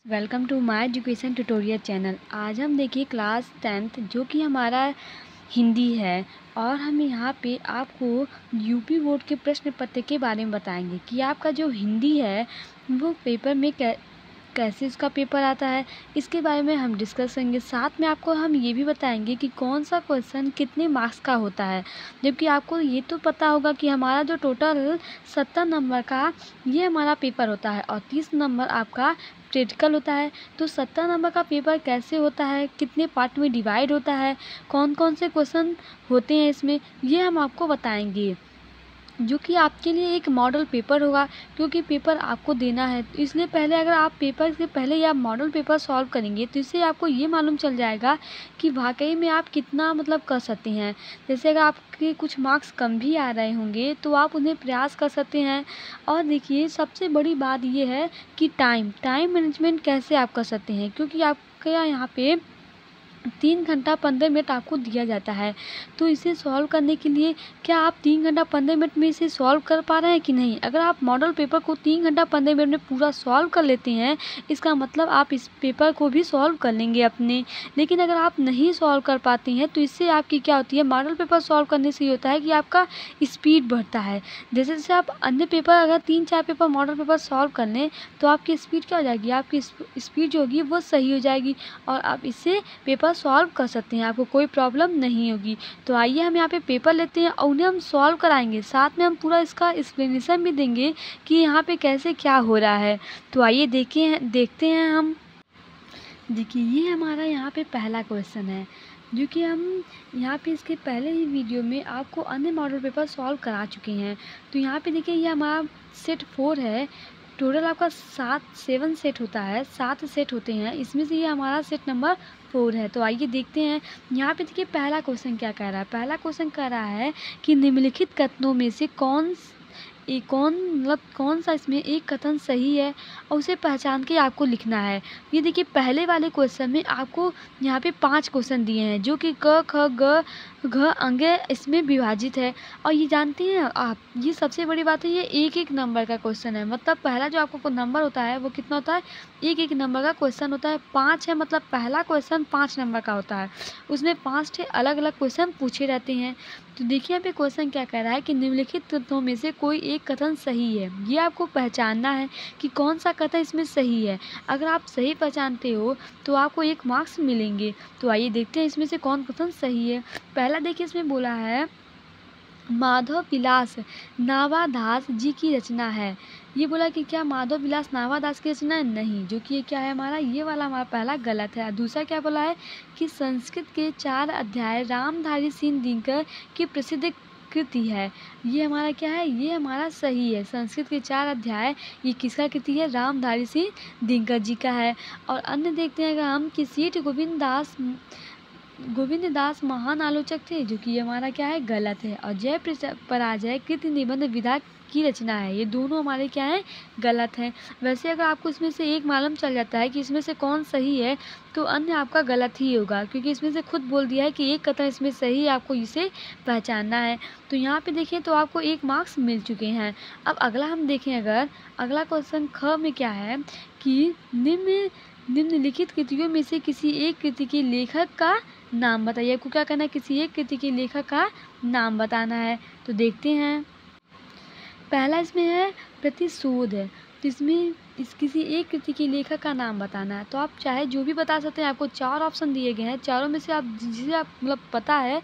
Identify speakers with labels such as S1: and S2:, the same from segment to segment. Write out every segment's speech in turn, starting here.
S1: Welcome to my education tutorial channel. आज हम देखिए क्लास 10th जो कि हमारा हिंदी है और हम यहाँ पे आपको यूपी बोर्ड के प्रश्न पत्र के बारे में बताएंगे कि आपका जो हिंदी है वो पेपर में कैसे उसका पेपर आता है, इसके बारे में हम डिस्कस करेंगे। साथ में आपको हम ये भी बताएंगे कि कौन सा क्वेश्चन कितने मार्क्स का होता है, जबकि आपको ये तो पता होगा कि हमारा जो टोटल 70 नंबर का ये हमारा पेपर होता है और 30 नंबर आपका प्रैक्टिकल होता है। तो 70 नंबर का पेपर कैसे होता है, कितने पार्ट में डिवाइड होता है, कौन कौन से क्वेश्चन होते हैं इसमें, ये हम आपको बताएंगे, जो कि आपके लिए एक मॉडल पेपर होगा क्योंकि पेपर आपको देना है। तो इसलिए पहले अगर आप पेपर से पहले या मॉडल पेपर सॉल्व करेंगे तो इससे आपको ये मालूम चल जाएगा कि वाकई में आप कितना कर सकते हैं। जैसे अगर आपके कुछ मार्क्स कम भी आ रहे होंगे तो आप उन्हें प्रयास कर सकते हैं। और देखिए सबसे बड़ी बात ये है कि टाइम मैनेजमेंट कैसे आप कर सकते हैं, क्योंकि आपके यहाँ पे 3 घंटा 15 मिनट आपको दिया जाता है। तो इसे सॉल्व करने के लिए क्या आप 3 घंटा 15 मिनट में इसे सॉल्व कर पा रहे हैं कि नहीं? अगर आप मॉडल पेपर को 3 घंटा 15 मिनट में पूरा सॉल्व कर लेते हैं, इसका मतलब आप इस पेपर को भी सॉल्व कर लेंगे अपने। लेकिन अगर आप नहीं सॉल्व कर पाते हैं तो इससे आपकी क्या होती है, मॉडल पेपर सॉल्व करने से ये होता है कि आपका स्पीड बढ़ता है। जैसे जैसे आप अन्य पेपर अगर 3-4 पेपर मॉडल पेपर सॉल्व कर लें तो आपकी स्पीड क्या हो जाएगी, आपकी स्पीड जो होगी वो सही हो जाएगी और आप इससे पेपर सॉल्व कर सकते हैं, आपको कोई प्रॉब्लम नहीं होगी। तो आइए हम यहाँ पे पेपर लेते हैं और उन्हें हम सॉल्व कराएंगे, साथ में हम पूरा इसका एक्सप्लेनेशन भी देंगे कि यहाँ पे कैसे क्या हो रहा है। तो आइए देखते हैं हम। देखिए ये हमारा यहाँ पे पहला क्वेश्चन है जो कि हम यहाँ पे इसके पहले ही वीडियो में आपको अन्य मॉडल पेपर सॉल्व करा चुके हैं। तो यहाँ पे देखिए ये हमारा सेट 4 है। टोटल आपका 7 सेट होता है, 7 सेट होते हैं, इसमें से ये हमारा सेट नंबर 4 है। तो आइए देखते हैं यहाँ पे। देखिए पहला क्वेश्चन क्या कह रहा है। पहला क्वेश्चन कह रहा है कि निम्नलिखित कथनों में से कौन सा इसमें एक कथन सही है और उसे पहचान के आपको लिखना है। ये देखिए पहले वाले क्वेश्चन में आपको यहाँ पे 5 क्वेश्चन दिए हैं जो कि क ख ग घ अंग इसमें विभाजित है। और ये जानते हैं आप, ये सबसे बड़ी बात है, ये एक नंबर का क्वेश्चन है। मतलब पहला जो आपको नंबर होता है वो कितना होता है, एक नंबर का क्वेश्चन होता है। 5 है, मतलब पहला क्वेश्चन 5 नंबर का होता है, उसमें 5 अलग अलग क्वेश्चन पूछे रहते हैं। तो देखिए यहाँ पे क्वेश्चन क्या कह रहा है कि निम्नलिखित कथनों में से कोई एक कथन सही है। ये आपको पहचानना है कि कौन सा कथन इसमें सही है। अगर आप सही पहचानते हो तो आपको 1 मार्क्स मिलेंगे। तो आइए देखते हैं इसमें से कौन कथन सही है। पहला देखिए इसमें बोला है माधव विलास नावादास जी की रचना है। ये बोला कि क्या माधव विलास नावादास की रचना है? नहीं, जो कि ये क्या है हमारा, ये वाला हमारा पहला गलत है। दूसरा क्या बोला है कि संस्कृत के 4 अध्याय रामधारी सिंह दिनकर की प्रसिद्ध कृति है। ये हमारा क्या है, ये हमारा सही है। संस्कृत के 4 अध्याय ये किसका कृति है, रामधारी सिंह दिनकर जी का है। और अन्य देखते हैं अगर हम कि सेठ गोविंद दास महान आलोचक थे, जो कि ये हमारा क्या है, गलत है। और जय पराजय कृति निबंध विधा की रचना है, ये दोनों हमारे क्या है, गलत हैं। वैसे अगर आपको इसमें से एक मालूम चल जाता है कि इसमें से कौन सही है तो अन्य आपका गलत ही होगा, क्योंकि इसमें से खुद बोल दिया है कि एक कथन इसमें सही है, आपको इसे पहचानना है। तो यहाँ पे देखें तो आपको 1 मार्क्स मिल चुके हैं। अब अगला हम देखें, अगर अगला क्वेश्चन ख में क्या है कि निम्नलिखित कृतियों में से किसी एक कृति के लेखक का नाम बताइए। आपको क्या करना है, किसी एक कृति के लेखक का नाम बताना है। तो देखते हैं पहला इसमें है प्रतिशोध है, तो इसमें किसी एक कृति के लेखक का नाम बताना है। तो आप चाहे जो भी बता सकते हैं, आपको 4 ऑप्शन दिए गए हैं, चारों में से आप जिसे आप पता है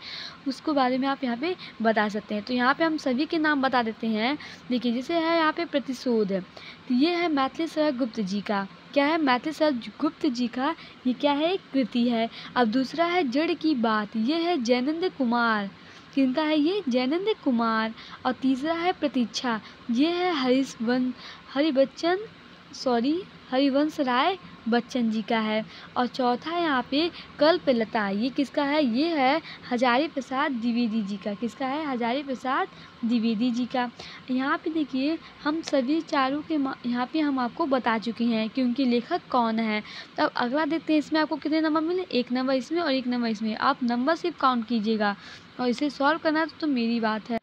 S1: उसको बारे में आप यहाँ पे बता सकते हैं। तो यहाँ पे हम सभी के नाम बता देते हैं। देखिए जैसे है यहाँ पे प्रतिशोध है, तो ये है मैथिली शरद गुप्त जी का, क्या है, मैथिली शरद गुप्त जी का ये क्या है, एक कृति है। अब दूसरा है जड़ की बात, ये है जैनेंद्र कुमार, किनका है ये, जैनेंद्र कुमार। और तीसरा है प्रतीक्षा, ये है हरिवंश राय बच्चन जी का है। और चौथा है यहाँ पे कल्पलता, ये किसका है, ये है हजारी प्रसाद द्विवेदी जी का, किसका है, हजारी प्रसाद द्विवेदी जी का। यहाँ पे देखिए हम सभी चारों के यहाँ पे हम आपको बता चुके हैं कि उनके लेखक कौन है। तो अब अगला देखते हैं, इसमें आपको कितने नंबर मिले, 1 नंबर इसमें और 1 नंबर इसमें। आप नंबर सिर्फ काउंट कीजिएगा और इसे सॉल्व करना तो मेरी बात है।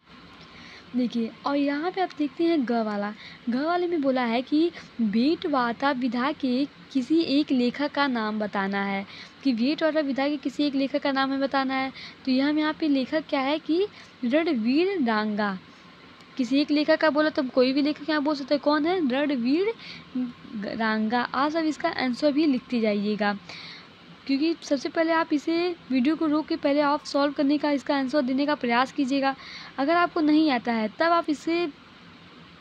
S1: देखिए, और यहाँ पे आप देखते हैं ग वाला। ग वाले में बोला है कि भेंट-वार्ता विधा के किसी एक लेखक का नाम बताना है, कि भेंट-वार्ता विधा के किसी एक लेखक का नाम हमें बताना है। तो यह हम यहाँ पे लेखक क्या है कि रणवीर डांगा। किसी एक लेखक का बोला तो कोई भी लेखक यहाँ बोल सकते हैं, कौन है? रणवीर डांगा। आज अब इसका आंसर भी लिखते जाइएगा, क्योंकि सबसे पहले आप इसे वीडियो को रोक के पहले आप सॉल्व करने का, इसका आंसर देने का प्रयास कीजिएगा। अगर आपको नहीं आता है तब आप इसे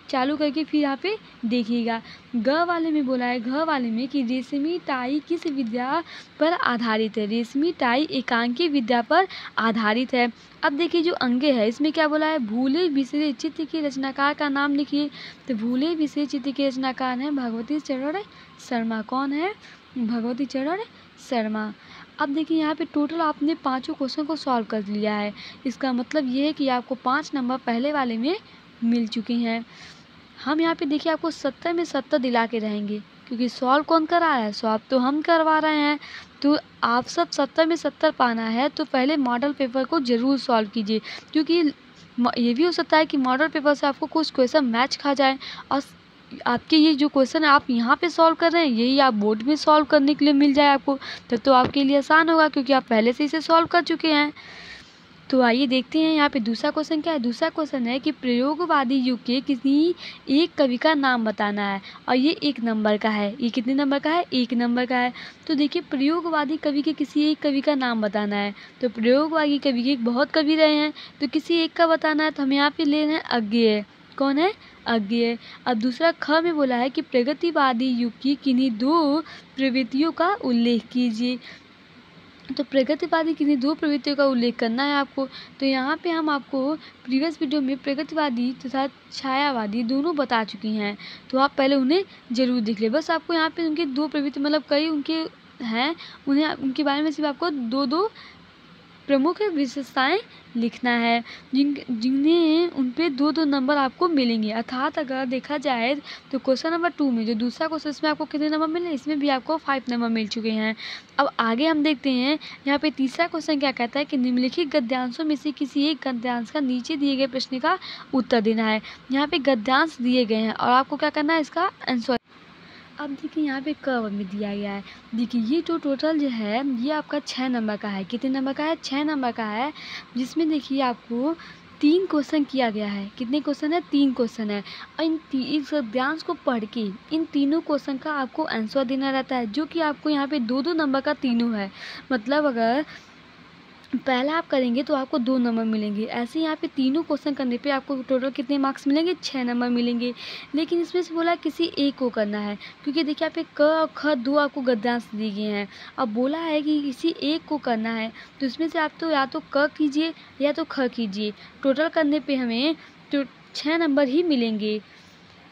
S1: चालू करके फिर यहाँ पे देखिएगा। ग वाले में बोला है, घ वाले में कि रेशमी टाई किस विद्या पर आधारित है? रेशमी टाई एकांकी विद्या पर आधारित है। अब देखिए जो अंगे है इसमें क्या बोला है? भूले बिसरे चित्र के रचनाकार का नाम लिखिए। तो भूले बिसरे चित्र के रचनाकार हैं भगवती चरण शर्मा। कौन है? भगवती चरण शर्मा। अब देखिए यहाँ पे टोटल आपने पाँचों क्वेश्चन को सॉल्व कर लिया है। इसका मतलब ये है कि आपको 5 नंबर पहले वाले में मिल चुके हैं। हम यहाँ पे देखिए आपको 70 में 70 दिला के रहेंगे, क्योंकि सॉल्व कौन करा है? सॉल्व तो हम करवा रहे हैं। तो आप सब 70 में 70 पाना है तो पहले मॉडल पेपर को ज़रूर सॉल्व कीजिए, क्योंकि ये भी हो सकता है कि मॉडल पेपर से आपको कुछ क्वेश्चन मैच खा जाए और आपके ये जो क्वेश्चन आप यहाँ पे सॉल्व कर रहे हैं यही आप बोर्ड में सॉल्व करने के लिए मिल जाए आपको, तब तो आपके लिए आसान होगा, क्योंकि आप पहले से इसे सॉल्व कर चुके हैं। तो आइए देखते हैं यहाँ पे दूसरा क्वेश्चन क्या है। दूसरा क्वेश्चन है कि प्रयोगवादी युग के किसी एक कवि का नाम बताना है, और ये 1 नंबर का है। ये कितने नंबर का है? 1 नंबर का है। तो देखिए प्रयोगवादी कवि के किसी एक कवि का नाम बताना है। तो प्रयोगवादी कवि के बहुत कवि रहे हैं, तो किसी एक का बताना है। तो हम यहाँ पे ले रहे हैं अज्ञेय। कौन है? अज्ञेय। अब दूसरा ख में बोला है कि प्रगतिवादी युग की किन्हीं 2 प्रवृत्तियों का उल्लेख कीजिए। तो प्रगतिवादी किन्हीं 2 प्रवृत्तियों का उल्लेख करना है आपको। तो यहाँ पे हम आपको प्रीवियस वीडियो में प्रगतिवादी तथा छायावादी दोनों बता चुकी हैं, तो आप पहले उन्हें ज़रूर देख लें। बस आपको यहाँ पे उनकी 2 प्रवृत्ति मतलब कई उनके हैं, उन्हें उनके बारे में सिर्फ आपको 2-2 प्रमुख विशेषताएं लिखना है, जिन्हें उन पे 2-2 नंबर आपको मिलेंगे। अर्थात अगर देखा जाए तो क्वेश्चन नंबर 2 में जो दूसरा क्वेश्चन इसमें आपको कितने नंबर मिले? इसमें भी आपको 5 नंबर मिल चुके हैं। अब आगे हम देखते हैं यहाँ पे तीसरा क्वेश्चन क्या कहता है कि निम्नलिखित गद्यांशों में से किसी एक गद्यांश का नीचे दिए गए प्रश्न का उत्तर देना है। यहाँ पे गद्यांश दिए गए हैं और आपको क्या करना है? इसका आंसर। अब देखिए यहाँ पे क में दिया गया है। देखिए ये जो टोटल जो है ये आपका 6 नंबर का है। कितने नंबर का है? 6 नंबर का है, जिसमें देखिए आपको 3 क्वेश्चन किया गया है। कितने क्वेश्चन है? 3 क्वेश्चन है। और इस गद्यांश को पढ़ के इन तीनों क्वेश्चन का आपको आंसर देना रहता है, जो कि आपको यहाँ पे 2-2 नंबर का तीनों है। मतलब अगर पहला आप करेंगे तो आपको 2 नंबर मिलेंगे। ऐसे यहाँ पे तीनों क्वेश्चन करने पे आपको टोटल कितने मार्क्स मिलेंगे? 6 नंबर मिलेंगे। लेकिन इसमें से बोला किसी एक को करना है, क्योंकि देखिए यहाँ पे क और ख 2 आपको गद्यांश दिए गए हैं। अब बोला है कि किसी एक को करना है, तो इसमें से आप तो या तो क कीजिए या तो ख कीजिए। टोटल करने पर हमें तो 6 नंबर ही मिलेंगे।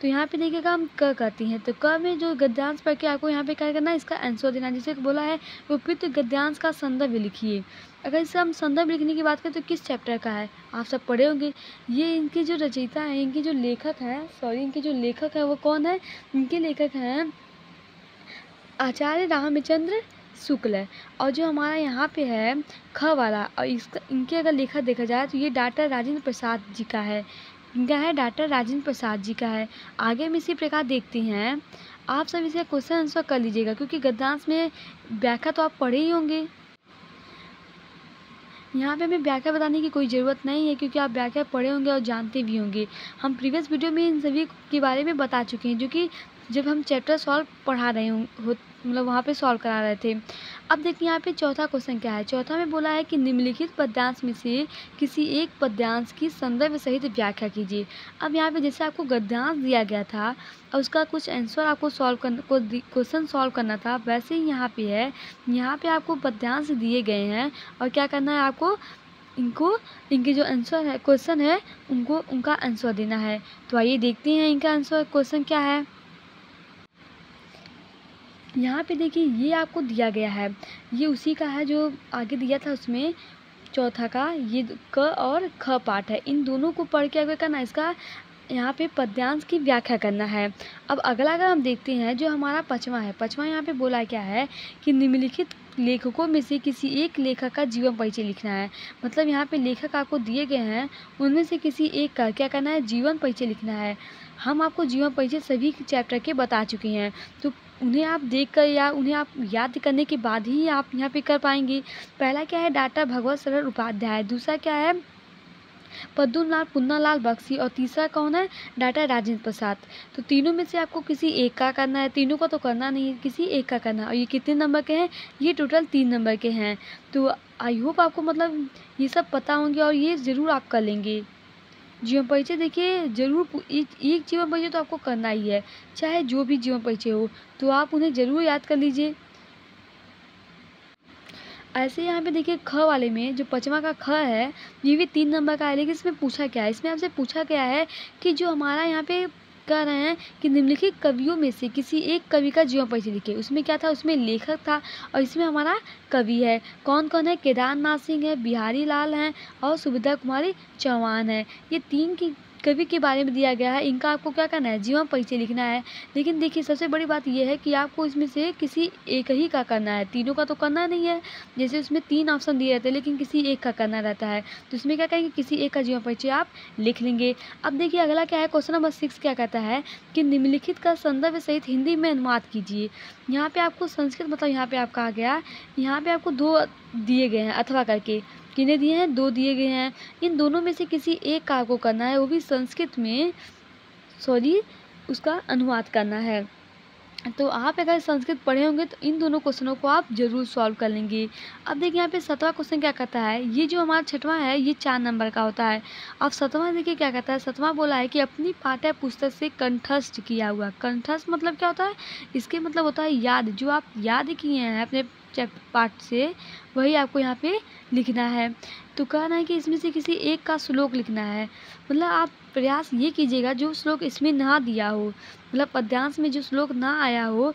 S1: तो यहाँ पे देखिएगा हम क करती हैं, तो क में जो गद्यांश पढ़ के आपको यहाँ पे क्या करना है? इसका आंसर देना है। जैसे बोला है उपयुक्त गद्यांश का संदर्भ लिखिए। अगर इसका हम संदर्भ लिखने की बात करें तो किस चैप्टर का है? आप सब पढ़े होंगे। ये इनके जो रचयिता हैं, इनके जो लेखक हैं, इनके जो लेखक हैं वो कौन है? इनके लेखक हैं आचार्य रामचंद्र शुक्ल है। और जो हमारा यहाँ पे है ख वाला, और इसका इनके अगर लेखक देखा जाए तो ये डॉक्टर राजेंद्र प्रसाद जी का है। इनका है डॉक्टर राजेंद्र प्रसाद जी का है। आगे हम इसी प्रकार देखते हैं। आप सब इसे क्वेश्चन आंसर कर लीजिएगा, क्योंकि गद्यांश में व्याख्या तो आप पढ़े ही होंगे। यहाँ पे हमें व्याख्या बताने की कोई ज़रूरत नहीं है, क्योंकि आप व्याख्या पढ़े होंगे और जानते भी होंगे। हम प्रीवियस वीडियो में इन सभी के बारे में बता चुके हैं, जो कि जब हम चैप्टर सॉल्व पढ़ा रहे मतलब वहाँ पे सॉल्व करा रहे थे। अब देखिए यहाँ पे चौथा क्वेश्चन क्या है। चौथा में बोला है कि निम्नलिखित पद्यांश में से किसी एक पद्यांश की संदर्भ सहित व्याख्या कीजिए। अब यहाँ पे जैसे आपको गद्यांश दिया गया था और उसका कुछ आंसर आपको क्वेश्चन सॉल्व करना था, वैसे ही यहाँ पे है। यहाँ पे आपको पद्यांश दिए गए हैं और क्या करना है आपको? इनके जो आंसर है, क्वेश्चन है, उनका आंसर देना है। तो आइए देखते हैं इनका आंसर क्वेश्चन क्या है। यहाँ पे देखिए ये आपको दिया गया है, ये उसी का है जो आगे दिया था उसमें चौथा का। ये क और ख पाठ है, इन दोनों को पढ़ के अगर करना इसका यहाँ पे पद्यांश की व्याख्या करना है। अब अगला अगर हम देखते हैं जो हमारा पचवां है, पचवां यहाँ पे बोला क्या है कि निम्नलिखित लेखकों में से किसी एक लेखक का जीवन परिचय लिखना है। मतलब यहाँ पे लेखक आपको दिए गए हैं, उनमें से किसी एक का क्या करना है, जीवन परिचय लिखना है। हम आपको जीवन परिचय सभी चैप्टर के बता चुके हैं, तो उन्हें आप देखकर या उन्हें आप याद करने के बाद ही आप यहाँ पे कर पाएंगे। पहला क्या है, डॉक्टर भगवत सरल उपाध्याय। दूसरा क्या है, पद्मनाभ पुन्नालाल बख्शी। और तीसरा कौन है, डॉक्टर राजेंद्र प्रसाद। तो तीनों में से आपको किसी एक का करना है, तीनों का तो करना नहीं है, किसी एक का करना है। और ये कितने नंबर के हैं, ये टोटल 3 नंबर के हैं। तो आई होप आपको मतलब ये सब पता होंगे और ये ज़रूर आप कर लेंगे। जीवन परिचय देखिए ज़रूर एक जीवन परिचय तो आपको करना ही है, चाहे जो भी जीवन परिचय हो, तो आप उन्हें ज़रूर याद कर लीजिए। ऐसे यहाँ पे देखिए ख वाले में जो पचवां का ख है, ये भी 3 नंबर का है। लेकिन इसमें पूछा क्या है, इसमें आपसे पूछा गया है कि जो हमारा यहाँ पे कह रहे हैं कि निम्नलिखित कवियों में से किसी एक कवि का जीवन परिचय लिखे। उसमें क्या था, उसमें लेखक था और इसमें हमारा कवि है। कौन कौन है, केदारनाथ सिंह है, बिहारी लाल हैं और सुविधा कुमारी चौहान है। ये 3 की कवि के बारे में दिया गया है, इनका आपको क्या करना है, जीवन परिचय लिखना है। लेकिन देखिए सबसे बड़ी बात यह है कि आपको इसमें से किसी एक ही का करना है, तीनों का तो करना नहीं है। जैसे उसमें 3 ऑप्शन दिए रहते हैं, लेकिन किसी एक का करना रहता है, तो इसमें क्या करेंगे, किसी एक का जीवन परिचय आप लिख लेंगे। अब देखिए अगला क्या है, क्वेश्चन नंबर 6 क्या कहता है कि निम्नलिखित का संदर्भ सहित हिंदी में अनुवाद कीजिए। यहाँ पे आपको संस्कृत मतलब यहाँ पे आपका आ गया, यहाँ पे आपको 2 दिए गए हैं अथवा करके। किन्हें दिए हैं, 2 दिए गए हैं। इन दोनों में से किसी एक का आपको करना है, वो भी संस्कृत में उसका अनुवाद करना है। तो आप अगर संस्कृत पढ़े होंगे तो इन दोनों क्वेश्चनों को आप जरूर सॉल्व कर लेंगे। अब देखिए यहाँ पे 7वां क्वेश्चन क्या कहता है, ये जो हमारा 6वां है ये 4 नंबर का होता है। अब 7वां देखिए क्या कहता है, 7वां बोला है कि अपनी पाठ्य पुस्तक से कंठस्थ किया हुआ। कंठस्थ मतलब क्या होता है, इसके मतलब होता है याद, जो आप याद किए हैं अपने पाठ से, वही आपको यहाँ पे लिखना है। तो कहना है कि इसमें से किसी एक का श्लोक लिखना है। मतलब आप प्रयास ये कीजिएगा जो श्लोक इसमें ना दिया हो, मतलब पद्यांश में जो श्लोक ना आया हो,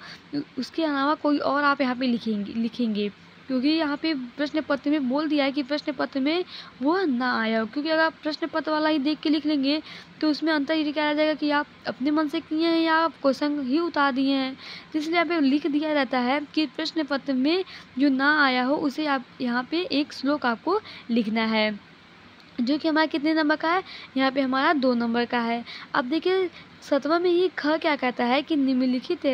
S1: उसके अलावा कोई और आप यहाँ पे लिखेंगे क्योंकि यहाँ पे प्रश्न पत्र में बोल दिया है कि प्रश्न पत्र में वो ना आया हो। क्योंकि अगर आप प्रश्न पत्र वाला ही देख के लिख लेंगे तो उसमें अंतर ये क्या आ जाएगा कि आप अपने मन से किए हैं या आप क्वेश्चन ही उतार दिए हैं। इसलिए यहाँ पे लिख दिया रहता है कि प्रश्न पत्र में जो ना आया हो उसे आप यहाँ पे एक श्लोक आपको लिखना है, जो कि हमारा कितने नंबर का है, यहाँ पे हमारा 2 नंबर का है। अब देखिए 7वां में ही ख क्या कहता है कि निम्नलिखित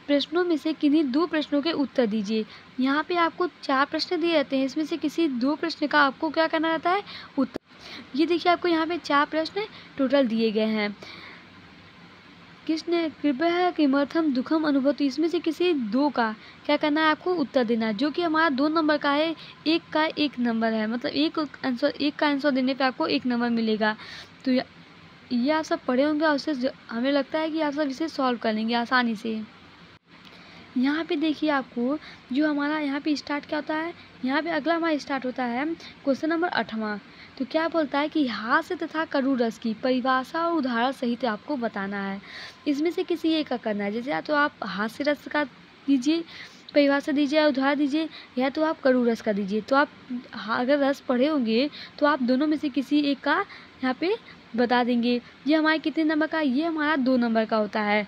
S1: प्रश्नों में से किन्हीं 2 प्रश्नों के उत्तर दीजिए। यहाँ पे आपको 4 प्रश्न दिए जाते हैं, इसमें से किसी 2 प्रश्न का आपको क्या करना रहता है, उत्तर। ये देखिए आपको यहाँ पे 4 प्रश्न टोटल दिए गए हैं। कृष्ण कृपया किमर्थम दुखम अनुभवति, इसमें से किसी 2 का क्या करना है, आपको उत्तर देना है, जो कि हमारा 2 नंबर का है, एक का 1 नंबर है। मतलब एक का आंसर देने पे आपको 1 नंबर मिलेगा। तो ये आप सब पढ़े होंगे और उससे हमें लगता है कि आप सब इसे सॉल्व कर लेंगे आसानी से। यहाँ पे देखिए आपको जो हमारा यहाँ पे स्टार्ट क्या होता है, यहाँ पे अगला हमारा स्टार्ट होता है क्वेश्चन नंबर 8वां। तो क्या बोलता है कि हास्य तथा कड़ू रस की परिभाषा और उदाहरण सहित आपको बताना है। इसमें से किसी एक का करना है, जैसे या तो आप हास्य रस का दीजिए परिभाषा दीजिए या उदाहरण दीजिए, या तो आप कड़ू रस का दीजिए। तो आप अगर रस पढ़े होंगे तो आप दोनों में से किसी एक का यहाँ पे बता देंगे। ये हमारे कितने नंबर का, ये हमारा 2 नंबर का होता है।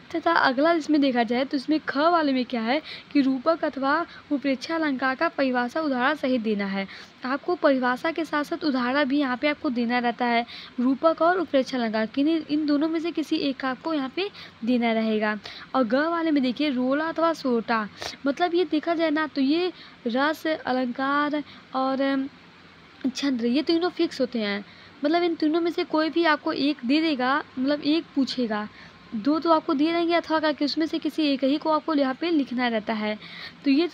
S1: तथा अगला इसमें देखा जाए तो इसमें ख वाले में क्या है कि रूपक अथवा उत्प्रेक्षा अलंकार का परिभाषा उदाहरण सहित देना है। आपको परिभाषा के साथ साथ उदाहरण भी यहाँ पे आपको देना रहता है, रूपक और उत्प्रेक्षा अलंकार किन्हीं इन दोनों में से किसी एक का आपको यहाँ पे देना रहेगा। और ग वाले में देखिए रोला अथवा सोटा, मतलब ये देखा जाए ना तो ये रस अलंकार और छंद ये तीनों फिक्स होते हैं। मतलब इन तीनों में से कोई भी आपको एक दे देगा, मतलब एक पूछेगा, 2 तो आपको दिए रहेंगे अथवा करके, उसमें से किसी एक ही को आपको यहाँ पे लिखना रहता है। तो ये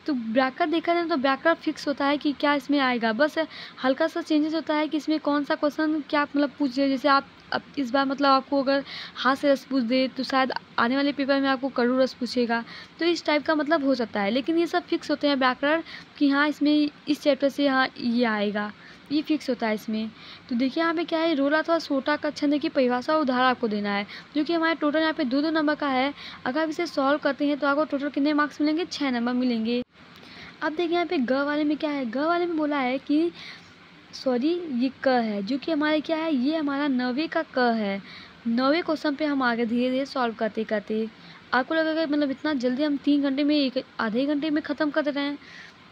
S1: तो व्याकरण देखा जाए तो व्याकरण फिक्स होता है कि क्या इसमें आएगा, बस हल्का सा चेंजेस होता है कि इसमें कौन सा क्वेश्चन क्या मतलब पूछ रहे। जैसे आप अब इस बार मतलब आपको अगर हाथ से रस पूछ दे तो शायद आने वाले पेपर में आपको कड़ू रस पूछेगा, तो इस टाइप का मतलब हो सकता है। लेकिन ये सब फिक्स होते हैं व्याकरण कि हाँ इसमें इस चैप्टर से हाँ ये आएगा, ये फिक्स होता है इसमें। तो देखिए यहाँ पे क्या है, रोला अथवा सोटा का छंद की परिभाषा और उदाहरण आपको देना है, जो कि हमारे टोटल यहाँ पे 2 नंबर का है। अगर आप इसे सॉल्व करते हैं तो आपको टोटल कितने मार्क्स मिलेंगे, 6 नंबर मिलेंगे। अब देखिए यहाँ पे ग वाले में क्या है, ग वाले में बोला है कि सॉरी ये क है, जो कि हमारे क्या है, ये हमारा 9वें का क है। 9वें क्वेश्चन पे हम आगे धीरे-धीरे सॉल्व करते-करते, आपको लगेगा मतलब इतना जल्दी हम 3 घंटे में, 1 आधे घंटे में ख़त्म कर दे रहे हैं।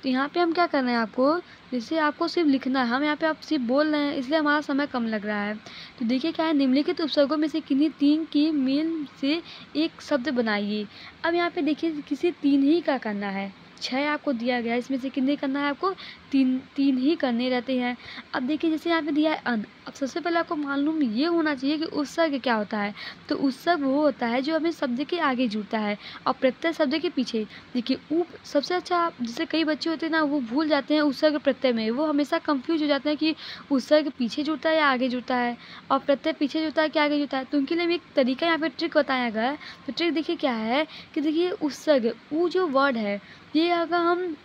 S1: तो यहाँ पे हम क्या कर रहे हैं आपको, जैसे आपको सिर्फ़ लिखना है, हम यहाँ पे आप सिर्फ़ बोल रहे हैं, इसलिए हमारा समय कम लग रहा है। तो देखिए क्या है, निम्नलिखित उपसर्गों में से किन्हीं 3 के मेल से एक शब्द बनाइए। अब यहाँ पे देखिए किसी 3 ही का करना है, 6 आपको दिया गया है, इसमें से कितने करना है आपको, 3 ही करने रहते हैं। अब देखिए जैसे यहाँ पे दिया है अन, अब सबसे पहले आपको मालूम ये होना चाहिए कि उपसर्ग क्या होता है। तो उपसर्ग वो होता है जो हमें शब्द के आगे जुड़ता है और प्रत्यय शब्द के पीछे। देखिए उप सबसे अच्छा, जैसे कई बच्चे होते हैं ना, वो भूल जाते हैं उपसर्ग प्रत्यय में, वो हमेशा कंफ्यूज हो जाते हैं कि उपसर्ग पीछे जुड़ता है या आगे जुड़ता है और प्रत्यय पीछे जुड़ता है कि आगे जुड़ता है। तो उनके लिए भी एक तरीका यहाँ पे ट्रिक बताया गया है। तो ट्रिक देखिए क्या है कि देखिए उपसर्ग ऊ जो वर्ड है, ये अगर हम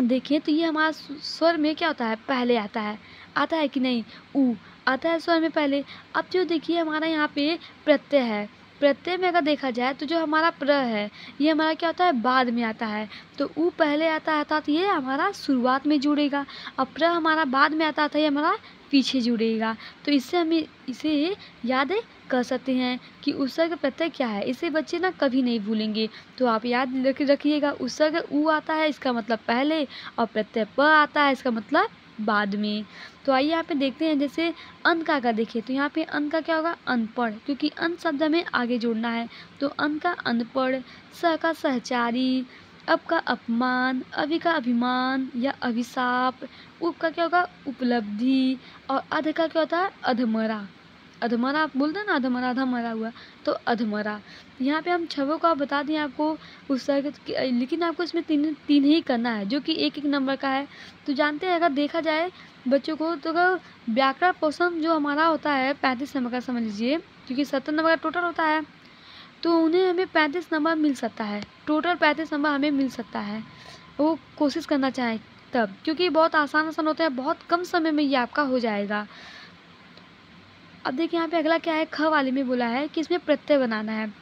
S1: देखें तो ये हमारा स्वर में क्या होता है, पहले आता है कि नहीं, ऊ आता है स्वर में पहले। अब जो देखिए हमारा यहाँ पे प्रत्यय है, प्रत्यय में अगर देखा जाए तो जो हमारा प्र है, ये हमारा क्या होता है, बाद में आता है। तो ऊ पहले आता है अर्थात ये हमारा शुरुआत में जुड़ेगा और प्र हमारा बाद में आता था, ये हमारा पीछे जुड़ेगा। तो इससे हमें इसे याद कर सकते हैं कि उपसर्ग प्रत्यय क्या है, इसे बच्चे ना कभी नहीं भूलेंगे। तो आप याद रखिएगा, उपसर्ग ऊ आता है इसका मतलब पहले और प्रत्यय प आता है इसका मतलब बाद में। तो आइए यहाँ पे देखते हैं, जैसे अन का अगर देखिए तो यहाँ पे अन का क्या होगा, अनपढ़, क्योंकि अन शब्द हमें आगे जोड़ना है। तो अन का अनपढ़, स का सहचारी, अब का अपमान, अभि का अभिमान या अभिशाप, उप का क्या होगा, उपलब्धि और अध का क्या होता है, अधमरा। अधमरा आप बोलते हैं ना, अधमरा, आधा मरा हुआ, तो अधमरा। यहाँ पे हम छवों का बता दें आपको उपसर्ग, लेकिन आपको इसमें तीन ही करना है, जो कि एक नंबर का है। तो जानते हैं अगर देखा जाए बच्चों को, तो अगर व्याकरण पोषण जो हमारा होता है 35 नंबर का समझ लीजिए, क्योंकि 70 नंबर का टोटल होता है, तो उन्हें हमें 35 नंबर मिल सकता है, टोटल 35 नंबर हमें मिल सकता है। वो कोशिश करना चाहें तब, क्योंकि बहुत आसान होता है, बहुत कम समय में ये आपका हो जाएगा। अब देखिए यहाँ पे अगला क्या है, ख वाले में बोला है कि इसमें प्रत्यय बनाना है।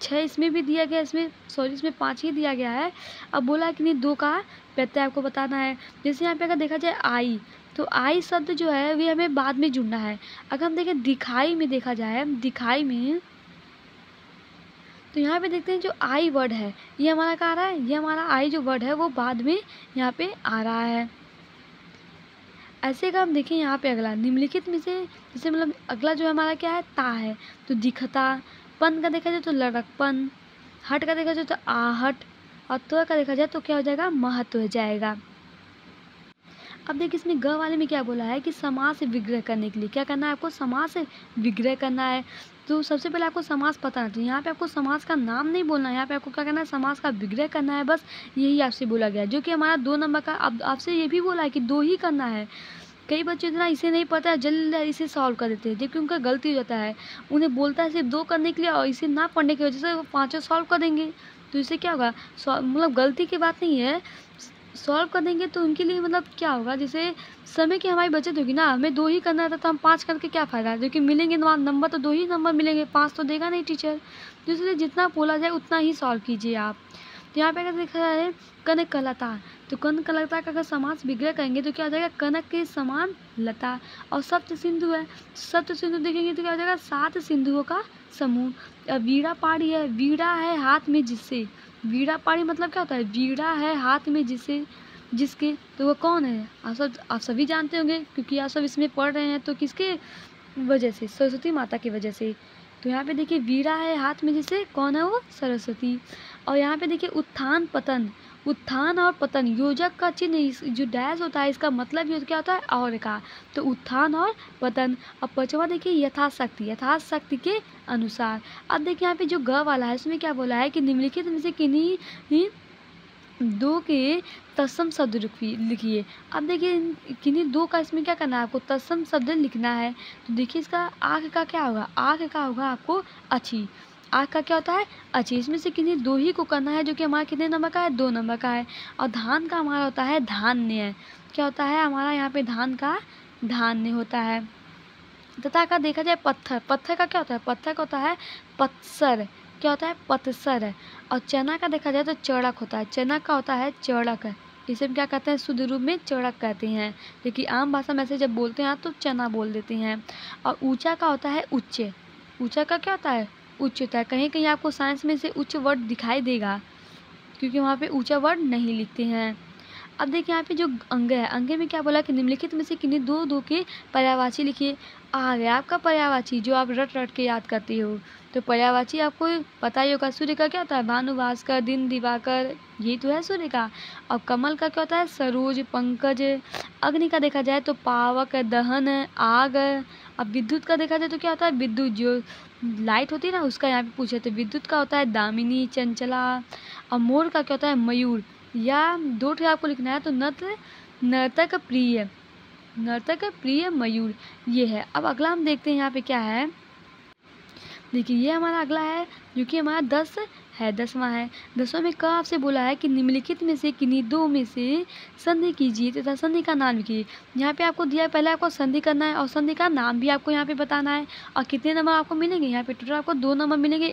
S1: 6 इसमें भी दिया गया, इसमें 5 ही दिया गया है। अब बोला है कि नहीं 2 का प्रत्यय आपको बताना है। जैसे यहाँ पे अगर देखा जाए आई, तो आई शब्द जो है वे हमें बाद में जुड़ना है। अगर हम देखें दिखाई में, देखा जाए दिखाई में, तो यहाँ पे देखते हैं जो आई वर्ड है ये हमारा कहाँ आ रहा है, ये हमारा आई जो वर्ड है वो बाद में यहाँ पे आ रहा है। ऐसे का हम देखें यहाँ पे अगला निम्नलिखित में से, जैसे मतलब अगला जो हमारा क्या है, ता है, तो दिखता। पन का देखा जाए तो लड़कपन, हट का देखा जाए तो आहट और त्व का देखा जाए तो क्या हो जाएगा, महत्व हो जाएगा। अब देखिए इसमें ग वाले में क्या बोला है कि समास विग्रह करने के लिए क्या करना है, आपको समास विग्रह करना है। तो सबसे पहले आपको समास पता होना चाहिए। यहाँ पे आपको समास का नाम नहीं बोलना है, यहाँ पे आपको क्या करना है, समास का विग्रह करना है, बस यही आपसे बोला गया है, जो कि हमारा 2 नंबर का। अब आपसे ये भी बोला है कि 2 ही करना है। कई बच्चे इतना इसे नहीं पता है, जल्दी इसे सॉल्व कर देते हैं, जबकि उनका गलती हो जाता है। उन्हें बोलता है सिर्फ 2 करने के लिए और इसे ना पढ़ने की वजह से वो 5 सॉल्व कर देंगे। तो इससे क्या होगा, मतलब गलती की बात नहीं है, सॉल्व कर देंगे तो उनके लिए मतलब क्या होगा, जैसे समय की हमारी बचत होगी ना। हमें 2 ही करना था तो हम 5 करके क्या फ़ायदा, जो कि मिलेंगे नंबर तो 2 ही नंबर मिलेंगे, 5 तो देगा नहीं टीचर। तो इसलिए जितना बोला जाए उतना ही सॉल्व कीजिए आप। तो यहाँ पे अगर देखा जाए कनक लता, तो कनक लता का अगर समास विग्रह करेंगे तो क्या हो जाएगा, कनक के समान लता। और सप्त सिंधु है, सप्त सिंधु देखेंगे तो क्या हो जाएगा, 7 सिंधुओं का समूह। वीड़ा पाड़ी है, वीड़ा है हाथ में जिससे, वीड़ा पाड़ी मतलब क्या होता है, वीड़ा है हाथ में जिससे, जिसके, तो वो कौन है, आप सभी जानते होंगे क्योंकि आप सब इसमें पढ़ रहे हैं। तो किसके वजह से, सरस्वती माता की वजह से। तो यहाँ पे देखिए वीड़ा है हाथ में जिससे, कौन है वो, सरस्वती। और यहाँ पे देखिए उत्थान पतन, उत्थान और पतन योजक का चिन्ह जो डैश होता है, इसका मतलब ये क्या होता है, और का। तो उत्थान और पतन। अब 5वां देखिए यथाशक्ति, यथाशक्ति के अनुसार। अब देखिए यहाँ पे जो ग वाला है इसमें क्या बोला है कि निम्नलिखित में से किन्हीं 2 के तत्सम शब्द लिखिए। अब देखिए किन्हीं 2 का इसमें क्या करना है, आपको तत्सम शब्द लिखना है। तो देखिए इसका आँख का क्या होगा, आँख का होगा आपको अच्छी, आँख का क्या होता है, अच्छी। इसमें से किन्हीं 2 ही को करना है, जो कि हमारा कितने नंबर का है, 2 नंबर का है। और धान का हमारा होता है धान्य, क्या होता है हमारा यहाँ पे, धान का धान्य होता है। तथा का देखा जाए पत्थर, पत्थर का क्या होता है, पत्थर का होता है पत्सर, क्या होता है, पत्सर। और चना का देखा जाए तो चड़क होता है, चना का होता है चड़क। इसे हम क्या कहते हैं, शुद्ध रूप में चढ़क कहते हैं, लेकिन आम भाषा में ऐसे जब बोलते हैं तो चना बोल देते हैं। और ऊंचा का होता है उच्च। ऊंचा का क्या होता है, उच्च होता है। कहीं कहीं आपको साइंस में से उच्च वर्ड दिखाई देगा, क्योंकि वहाँ पे ऊंचा वर्ड नहीं लिखते हैं। अब देखिए यहाँ पे जो अंग है, अंग में क्या बोला कि निम्नलिखित में से किन्हीं दो दो के पर्यायवाची लिखिए। आ गया आपका पर्यायवाची, जो आप रट रट के याद करते हो। तो पर्यायवाची आपको पता ही होगा, सूर्य का क्या होता है, भानु भास्कर, दिन दिवाकर, ये तो है सूर्य का। अब कमल का क्या होता है, सरोज, पंकज। अग्नि का देखा जाए तो पावक, दहन, आग। अब विद्युत का देखा जाए तो क्या होता है, विद्युत, जो लाइट होती है ना, उसका यहाँ पे पूछे तो विद्युत का होता है दामिनी, चंचला। और मोर का क्या होता है, मयूर। या दो ठे आपको लिखना है तो नर्तक प्रिय, नर्तक प्रिय मयूर, ये है। अब अगला हम देखते हैं यहाँ पे क्या है। देखिए ये हमारा अगला है जो कि हमारा 10 है, 10वां है। 10वां में का आपसे बोला है कि निम्नलिखित में से किन्हीं दो में से संधि कीजिए तथा संधि का नाम लिखिए। यहाँ पे आपको दिया है, पहले आपको संधि करना है और संधि का नाम भी आपको यहाँ पे बताना है। और कितने नंबर आपको मिलेंगे, यहाँ पे टोटल आपको 2 नंबर मिलेंगे,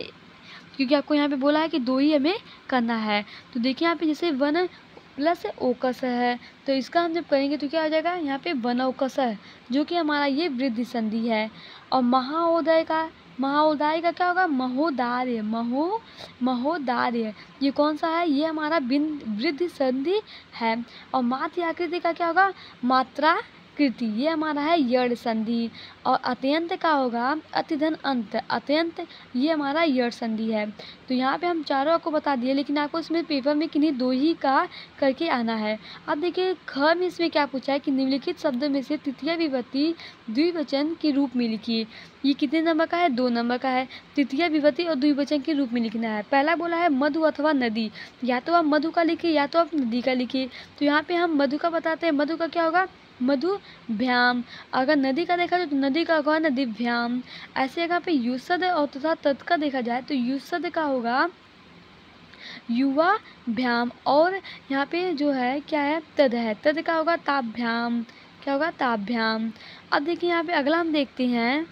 S1: क्योंकि आपको यहाँ पे बोला है कि 2 ही हमें करना है। तो देखिए यहाँ पे जैसे वन प्लस ओकस है, तो इसका हम जब करेंगे तो क्या आ जाएगा, यहाँ पे वनौकस है, जो कि हमारा ये वृद्धि संधि है। और महाउदय का क्या होगा, महोदार्य, महोदार्य, ये कौन सा है, ये हमारा वृद्धि संधि है। और मात्र आकृति का क्या होगा, मात्रा कृति, ये हमारा है यड़ संधि। और अत्यंत का होगा अतिधन अंत, अत्यंत, ये हमारा यड़ संधि है। तो यहाँ पे हम चारों आपको बता दिए, लेकिन आपको इसमें पेपर में किन्हीं 2 ही का करके आना है। अब देखिए ख में इसमें क्या पूछा है कि निम्नलिखित शब्दों में से तृतीय विभक्ति द्विवचन के रूप में लिखिए। ये कितने नंबर का है, 2 नंबर का है। तृतीय विभक्ति और द्विवचन के रूप में लिखना है। पहला बोला है मधु अथवा नदी, या तो आप मधु का लिखिए या तो आप नदी का लिखिए। तो यहाँ पे हम मधु का बताते हैं, मधु का क्या होगा, मधुभ्याम। अगर नदी का देखा जाए तो नदी का होगा नदीभ्याम। ऐसे अगर पे युसद और तथा तद का देखा जाए तो युसद का होगा युवा भ्याम। और यहाँ पे जो है क्या है, तद है, तद का होगा ताभ्याम, क्या होगा, ताभ्याम। अब देखिए यहाँ पे अगला हम देखते हैं,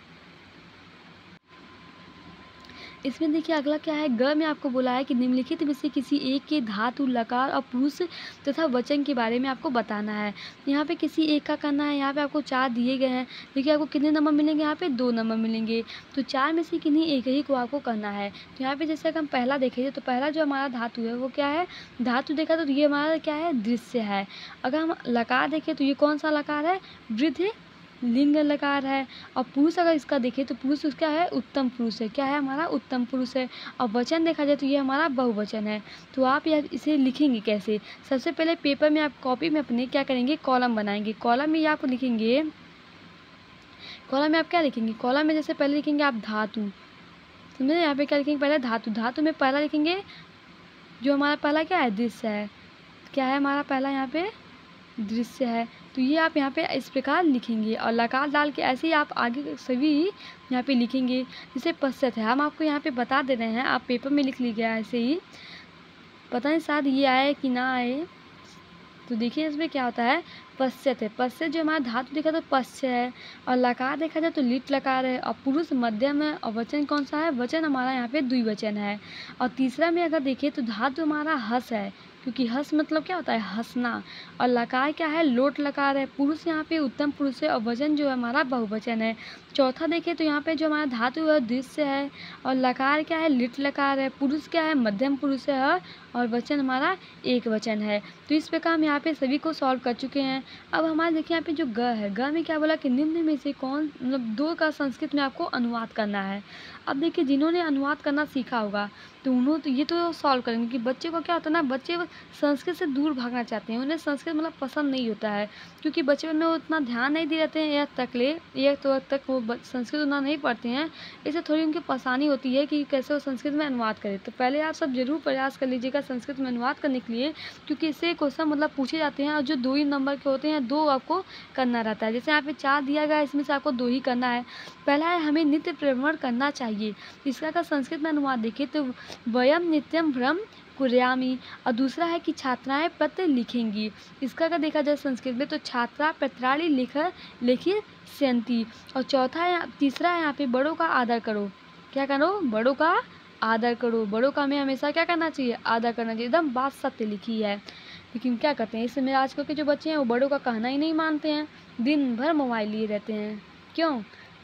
S1: इसमें देखिए अगला क्या है, ग में आपको बोला है कि निम्नलिखित में से किसी एक के धातु, लकार और पुरुष तथा वचन के बारे में आपको बताना है। यहाँ पे किसी एक का करना है। यहाँ पे आपको 4 दिए गए हैं। देखिए आपको कितने नंबर मिलेंगे, यहाँ पे 2 नंबर मिलेंगे। तो 4 में से किन्हीं एक ही को आपको करना है। तो यहाँ पे जैसे अगर हम पहला देखेंगे तो पहला जो हमारा धातु है वो क्या है, धातु देखा तो ये हमारा क्या है, दृश्य है। अगर हम लकार देखें तो ये कौन सा लकार है, वृद्ध लिंग लकार है। और पुरुष अगर इसका देखें तो पुरुष उसका है, उत्तम पुरुष है, क्या है हमारा, उत्तम पुरुष है। और वचन देखा जाए तो ये हमारा बहुवचन है। तो आप यार इसे लिखेंगे कैसे, सबसे पहले पेपर में आप कॉपी में अपने क्या करेंगे, कॉलम बनाएंगे। कॉलम में आप लिखेंगे, कॉलम में आप क्या लिखेंगे, कॉलम में जैसे पहले लिखेंगे आप धातु, समझे, यहाँ पे क्या लिखेंगे, पहले धातु, धातु में पहला लिखेंगे जो हमारा पहला क्या है, दृश्य है, क्या है हमारा पहला यहाँ पे दृश्य है। तो ये आप यहाँ पे इस प्रकार लिखेंगे और लकार डाल के ऐसे ही आप आगे सभी यहाँ पे लिखेंगे। जैसे पश्चात है, हम आपको यहाँ पे बता दे रहे हैं, आप पेपर में लिख लीजिए ऐसे ही, पता नहीं शायद ये आए कि ना आए। तो देखिए इसमें क्या होता है, पश्चात है, पश्चात जो हमारा धातु देखा तो पश्च है। और लकार देखा जाए तो लिट लकार है। और पुरुष मध्यम है। और वचन कौन सा है, वचन हमारा यहाँ पे द्विवचन है। और तीसरा में अगर देखें तो धातु हमारा हस है, क्योंकि हस मतलब क्या होता है, हंसना। और लकार क्या है, लोट लकार है। पुरुष यहाँ पे उत्तम पुरुष है और वचन जो है हमारा बहुवचन है। चौथा देखें तो यहाँ पे जो हमारा धातु है दृश्य है। और लकार क्या है, लिट लकार है। पुरुष क्या है, मध्यम पुरुष है। और वचन हमारा एक वचन है। तो इस प्रकार हम यहाँ पे सभी को सॉल्व कर चुके हैं। अब हमारे देखिए यहाँ पे जो ग है, ग में क्या बोला कि निम्न में से कौन, मतलब 2 का संस्कृत में आपको अनुवाद करना है। अब देखिए जिन्होंने अनुवाद करना सीखा होगा तो उन्होंने तो ये तो सॉल्व करेंगे कि बच्चे को क्या होता है ना, बच्चे संस्कृत से दूर भागना चाहते हैं, उन्हें संस्कृत मतलब पसंद नहीं होता है, क्योंकि बचपन में वो उतना ध्यान नहीं दे रहते हैं, या तो तक वो संस्कृत उतना नहीं पढ़ते हैं, इससे थोड़ी उनकी परेशानी होती है कि कैसे वो संस्कृत में अनुवाद करें। तो पहले आप सब जरूर प्रयास कर लीजिएगा संस्कृत में अनुवाद करने के लिए, क्योंकि इससे क्वेश्चन मतलब पूछे जाते हैं और जो 2 ही नंबर के होते हैं 2 आपको करना रहता है। जैसे यहाँ पे 4 दिया गया है, इसमें से आपको 2 ही करना है। पहला है हमें नित्य भ्रमण करना चाहिए, इसका अगर संस्कृत में अनुवाद देखें तो वयम नित्यम भ्रम कुर्यामी। और दूसरा है कि छात्राएं पत्र लिखेंगी, इसका अगर देखा जाए संस्कृत में तो छात्रा पत्राणि लिखी स्यन्ति। और तीसरा है यहाँ पे बड़ों का आदर करो, क्या करो, बड़ों का आदर करो। बड़ों का हमें हमेशा क्या करना चाहिए, आदर करना चाहिए, एकदम बात सत्य लिखी है। लेकिन क्या करते हैं, इस समय आजकल के जो बच्चे हैं वो बड़ों का कहना ही नहीं मानते हैं, दिन भर मोबाइल लिए रहते हैं। क्यों?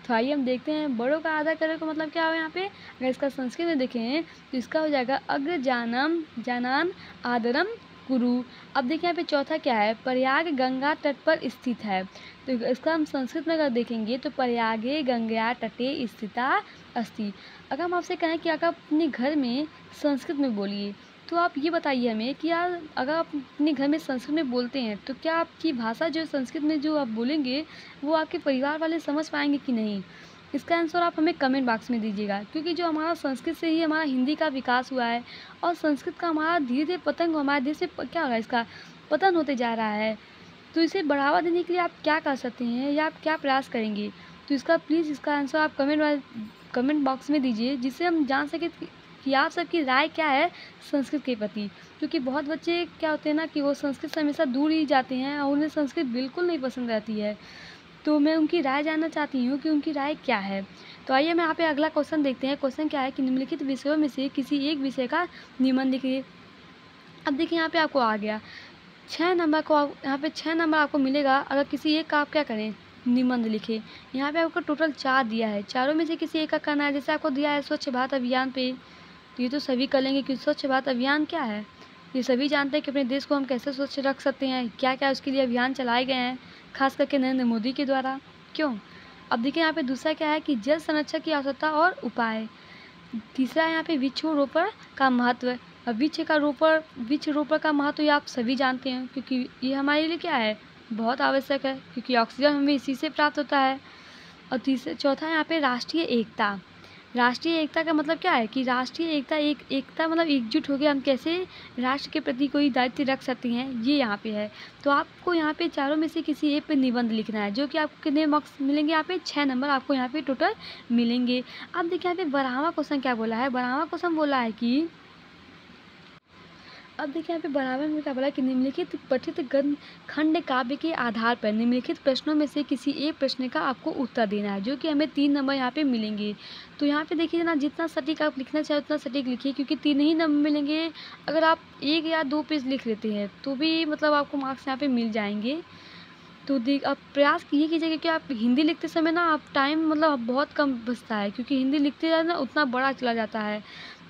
S1: तो आइए हम देखते हैं बड़ों का आदर करने का मतलब क्या है यहाँ पे। अगर इसका संस्कृत में देखें तो इसका हो जाएगा अग्रजानम जानान आदरम कुरु। अब देखिए यहाँ पे चौथा क्या है, प्रयाग गंगा तट पर स्थित है। तो इसका हम संस्कृत में अगर देखेंगे तो प्रयागे गंगा तटे स्थिता अस्ति। अगर हम आपसे कहें कि अगर आप अपने घर में संस्कृत में बोलिए, तो आप ये बताइए हमें कि यार अगर आप अपने घर में संस्कृत में बोलते हैं तो क्या आपकी भाषा जो संस्कृत में जो आप बोलेंगे वो आपके परिवार वाले समझ पाएंगे कि नहीं। इसका आंसर आप हमें कमेंट बॉक्स में दीजिएगा, क्योंकि जो हमारा संस्कृत से ही हमारा हिंदी का विकास हुआ है और संस्कृत का हमारा धीरे धीरे पतन हमारे देश से क्या होगा, इसका पतन होते जा रहा है। तो इसे बढ़ावा देने के लिए आप क्या कर सकते हैं या आप क्या प्रयास करेंगे, तो इसका प्लीज़ इसका आंसर आप कमेंट बॉक्स में दीजिए, जिससे हम जान सकें कि आप सबकी राय क्या है संस्कृत के प्रति। क्योंकि बहुत बच्चे क्या होते हैं ना कि वो संस्कृत से हमेशा दूर ही जाते हैं और उन्हें संस्कृत बिल्कुल नहीं पसंद रहती है। तो मैं उनकी राय जानना चाहती हूँ कि उनकी राय क्या है। तो आइए मैं यहाँ पे अगला क्वेश्चन देखते हैं। क्वेश्चन क्या है कि निम्नलिखित विषयों में से किसी एक विषय का निबंध लिखिए। अब देखिए यहाँ पे आपको आ गया 6 नंबर को, यहाँ पे 6 नंबर आपको मिलेगा अगर किसी एक का आप क्या करें, निबंध लिखे। यहाँ पे आपको टोटल 4 दिया है, चारों में से किसी एक का करना है। जैसे आपको दिया है स्वच्छ भारत अभियान पे, तो ये तो सभी कर लेंगे कि स्वच्छ भारत अभियान क्या है। ये सभी जानते हैं कि अपने देश को हम कैसे स्वच्छ रख सकते हैं, क्या क्या उसके लिए अभियान चलाए गए हैं, खास करके नरेंद्र मोदी के द्वारा। क्यों? अब देखिए यहाँ पे दूसरा क्या है कि जल संरक्षण की आवश्यकता और उपाय। तीसरा यहाँ पे वृक्षारोपण का महत्व। अब वृक्ष रोपण का महत्व ये आप सभी जानते हैं, क्योंकि ये हमारे लिए क्या है, बहुत आवश्यक है, क्योंकि ऑक्सीजन हमें इसी से प्राप्त होता है। और चौथा यहाँ पे राष्ट्रीय एकता। राष्ट्रीय एकता का मतलब क्या है कि राष्ट्रीय एकता मतलब एकजुट होकर हम कैसे राष्ट्र के प्रति कोई दायित्व रख सकते हैं, ये यहाँ पे है। तो आपको यहाँ पे चारों में से किसी एक पे निबंध लिखना है, जो कि आपको कितने मार्क्स मिलेंगे, यहाँ पे 6 नंबर आपको यहाँ पे टोटल मिलेंगे। अब देखिए यहाँ पे 12वां क्वेश्चन क्या बोला है। 12वां क्वेश्चन बोला है कि अब देखिए यहाँ पे बराबर में क्या बोला कि निम्नलिखित पठित खंड काव्य के आधार पर निम्नलिखित प्रश्नों में से किसी एक प्रश्न का आपको उत्तर देना है, जो कि हमें 3 नंबर यहाँ पे मिलेंगे। तो यहाँ पे देखिए ना, जितना सटीक आप लिखना चाहे उतना सटीक लिखिए, क्योंकि 3 ही नंबर मिलेंगे। अगर आप 1 या 2 पेज लिख लेते हैं तो भी मतलब आपको मार्क्स यहाँ पे मिल जाएंगे। तो आप प्रयास ये कीजिएगा कि आप हिंदी लिखते समय ना आप टाइम मतलब बहुत कम बचता है, क्योंकि हिंदी लिखते जाए ना उतना बड़ा चला जाता है।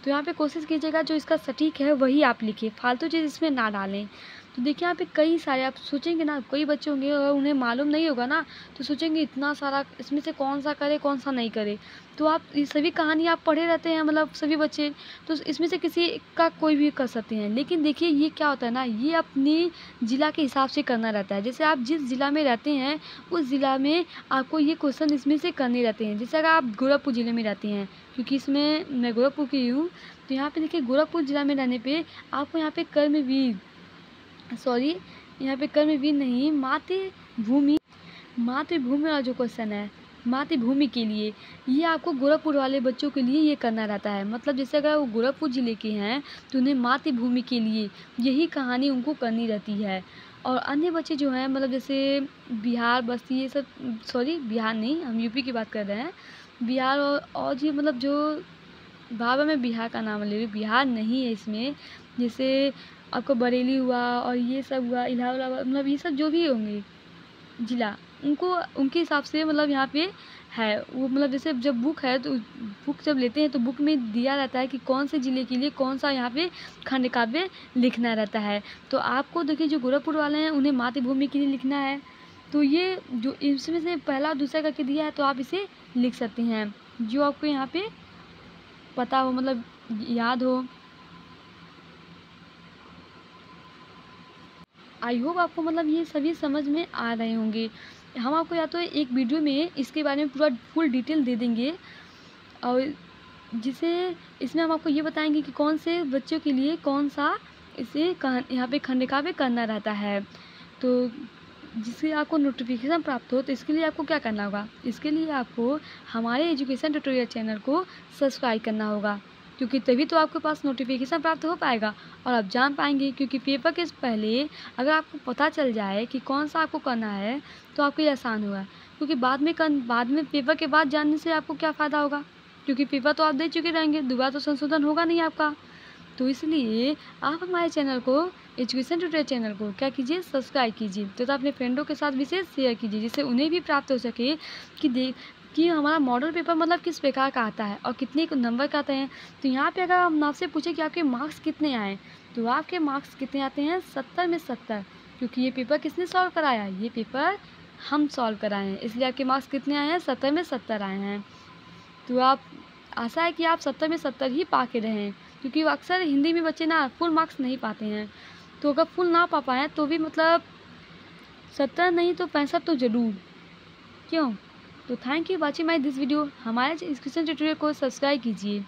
S1: तो यहाँ पे कोशिश कीजिएगा जो इसका सटीक है वही आप लिखिए, फालतू चीज़ इसमें ना डालें। तो देखिए यहाँ पे कई सारे आप सोचेंगे ना, कई बच्चे होंगे अगर उन्हें मालूम नहीं होगा ना तो सोचेंगे इतना सारा इसमें से कौन सा करे कौन सा नहीं करे। तो आप ये सभी कहानी आप पढ़े रहते हैं, मतलब सभी बच्चे, तो इसमें से किसी का कोई भी कर सकते हैं। लेकिन देखिए ये क्या होता है ना, ये अपने ज़िला के हिसाब से करना रहता है। जैसे आप जिस ज़िला में रहते हैं उस ज़िला में आपको ये क्वेश्चन इसमें से करने रहते हैं। जैसे अगर आप गोरखपुर ज़िले में रहते हैं, क्योंकि इसमें मैं गोरखपुर की हूँ, तो यहाँ पे देखिए गोरखपुर ज़िला में रहने पे आपको यहाँ पे कर्मवीर नहीं, मातृभूमि वाला जो क्वेश्चन है, मातृभूमि के लिए ये आपको गोरखपुर वाले बच्चों के लिए ये करना रहता है। मतलब जैसे अगर वो गोरखपुर ज़िले के हैं तो उन्हें मातृभूमि के लिए यही कहानी उनको करनी रहती है। और अन्य बच्चे जो हैं मतलब जैसे बिहार, बस्ती, ये सब, बिहार नहीं, हम यूपी की बात कर रहे हैं। बिहार और जी मतलब जो बाबा मैं बिहार का नाम ले रही हूँ, बिहार नहीं है इसमें। जैसे आपको बरेली हुआ और ये सब हुआ, इलाहाबाद, मतलब ये सब जो भी होंगे ज़िला, उनको उनके हिसाब से मतलब यहाँ पे है वो, मतलब जैसे जब बुक है तो बुक जब लेते हैं तो बुक में दिया रहता है कि कौन से ज़िले के लिए कौन सा यहाँ पे खंड काव्य लिखना रहता है। तो आपको देखिए जो गोरखपुर वाले हैं उन्हें मातृभूमि के लिए लिखना है। तो ये जो इसमें से पहला और दूसरा करके दिया है तो आप इसे लिख सकते हैं, जो आपको यहाँ पे पता हो, मतलब याद हो। आई होप आपको मतलब ये सभी समझ में आ रहे होंगे। हम आपको या तो एक वीडियो में इसके बारे में पूरा फुल डिटेल दे देंगे, और जिसे इसमें हम आपको ये बताएंगे कि कौन से बच्चों के लिए कौन सा इसे यहाँ पे खंड काव्य करना रहता है। तो जिससे आपको नोटिफिकेशन प्राप्त हो, तो इसके लिए आपको क्या करना होगा, इसके लिए आपको हमारे एजुकेशन ट्यूटोरियल चैनल को सब्सक्राइब करना होगा, क्योंकि तभी तो आपके पास नोटिफिकेशन प्राप्त हो पाएगा और आप जान पाएंगे। क्योंकि पेपर के पहले अगर आपको पता चल जाए कि कौन सा आपको करना है तो आपके लिए आसान होगा, क्योंकि बाद में पेपर के बाद जानने से आपको क्या फ़ायदा होगा, क्योंकि पेपर तो आप दे चुके रहेंगे, दोबारा तो संशोधन होगा नहीं आपका। तो इसलिए आप हमारे चैनल को, एजुकेशन ट्यूटोरियल चैनल को क्या कीजिए, सब्सक्राइब कीजिए तथा अपने फ्रेंडों के साथ विशेष शेयर कीजिए, जिससे उन्हें भी प्राप्त हो सके कि हमारा मॉडल पेपर मतलब किस प्रकार का आता है और कितने नंबर का आते हैं। तो यहाँ पे अगर हम आपसे पूछे कि आपके मार्क्स कितने आए, तो आपके मार्क्स कितने आते हैं, 70 में 70, क्योंकि ये पेपर किसने सॉल्व कराया, ये पेपर हम सॉल्व कराए हैं, इसलिए आपके मार्क्स कितने आए हैं, 70 में 70 आए हैं। तो आप, आशा है कि आप 70 में 70 ही पा के रहें, क्योंकि अक्सर हिंदी में बच्चे ना फुल मार्क्स नहीं पाते हैं। तो अगर फुल ना पा पाएँ तो भी मतलब 70 नहीं तो 65 तो ज़रूर, क्यों। तो thank you watching my this video. हमारे एजुकेशन ट्यूटोरियल को सब्सक्राइब कीजिए।